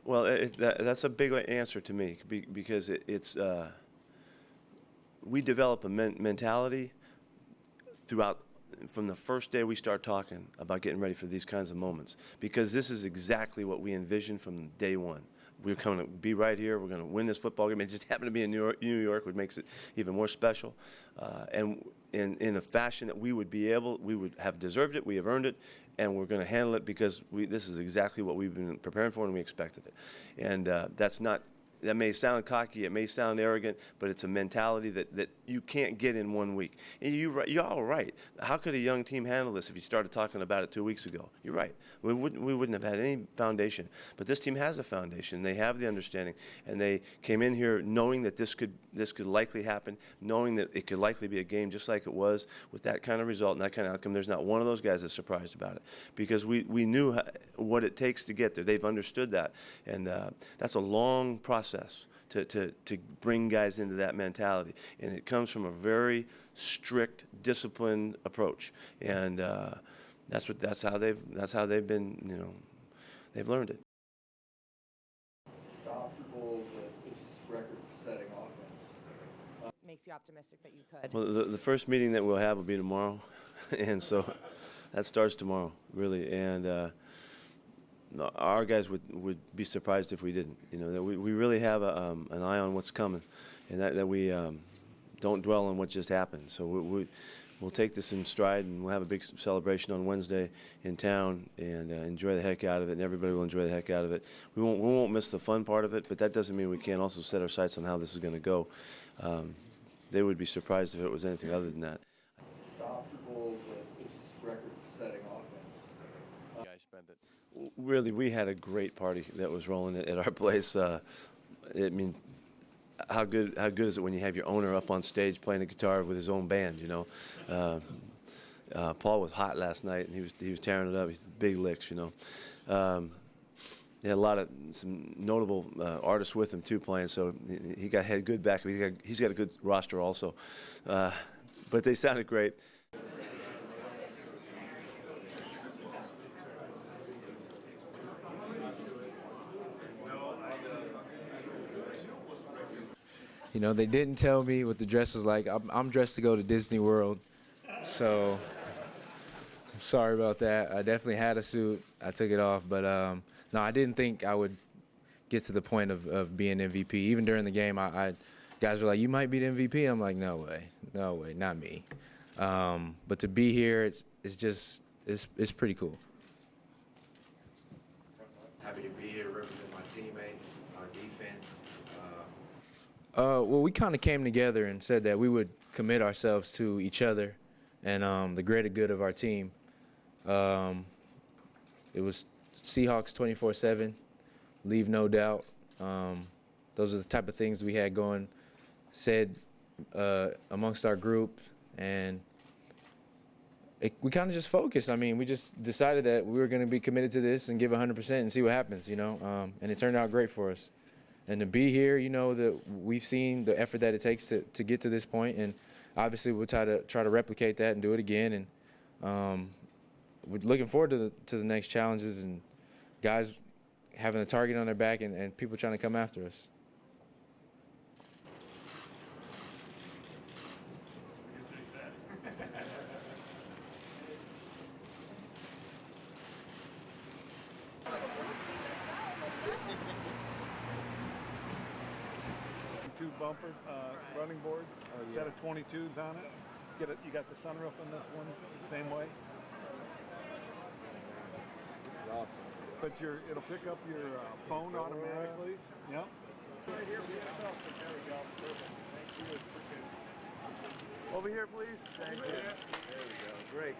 Well, that's a big answer to me because we develop a mentality throughout from the first day we start talking about getting ready for these kinds of moments, because this is exactly what we envisioned from day one. We're going to be right here. We're going to win this football game. It just happened to be in New York, which makes it even more special. And in a fashion that we would have deserved it, we have earned it, and we're going to handle it because this is exactly what we've been preparing for, and we expected it. And that may sound cocky, it may sound arrogant, but it's a mentality that you can't get in 1 week. And you're all right. How could a young team handle this if you started talking about it 2 weeks ago? You're right. We wouldn't have had any foundation. But this team has a foundation. They have the understanding, and they came in here knowing that this could likely happen, knowing that it could likely be a game just like it was with that kind of result and that kind of outcome. There's not one of those guys that's surprised about it, because we knew what it takes to get there. They've understood that, and that's a long process to bring guys into that mentality, and it comes from a very strict, disciplined approach, and that's how they've been, they've learned it. Stopful with this record-setting offense. Makes you optimistic that you could. Well, the first meeting that we'll have will be tomorrow, and so that starts tomorrow, really, and our guys would be surprised if we didn't. That we really have an eye on what's coming, and that we don't dwell on what just happened. So we'll take this in stride, and we'll have a big celebration on Wednesday in town, and enjoy the heck out of it, and everybody will enjoy the heck out of it. We won't miss the fun part of it, but that doesn't mean we can't also set our sights on how this is going to go. They would be surprised if it was anything other than that. Stopful with this record-setting offense. Really, we had a great party that was rolling at our place. I mean, how good is it when you have your owner up on stage playing the guitar with his own band? Paul was hot last night, and he was tearing it up. He's big licks, He had some notable artists with him too playing, so he had good backup. He's got a good roster also, but they sounded great. They didn't tell me what the dress was like. I'm dressed to go to Disney World, so I'm sorry about that. I definitely had a suit. I took it off, but no, I didn't think I would get to the point of being MVP. Even during the game, guys were like, "You might be the MVP." I'm like, "No way, not me." But to be here, it's pretty cool. Happy to be here, represent my teammates, our defense. Well, we kind of came together and said that we would commit ourselves to each other and the greater good of our team. It was Seahawks 24/7, leave no doubt. Those are the type of things we had said amongst our group, and we kind of just focused. I mean, we just decided that we were going to be committed to this and give 100% and see what happens, and it turned out great for us. And to be here, that we've seen the effort that it takes to get to this point, and obviously we'll try to replicate that and do it again. And we're looking forward to the next challenges and guys having a target on their back and people trying to come after us. Bumper running board, set of 22s on it. You got the sunroof on this one, same way. This is awesome. But it'll pick up your phone automatically. Yep. Right here, there we go. Perfect. Thank you. Over here, please. Thank you. There we go. Great.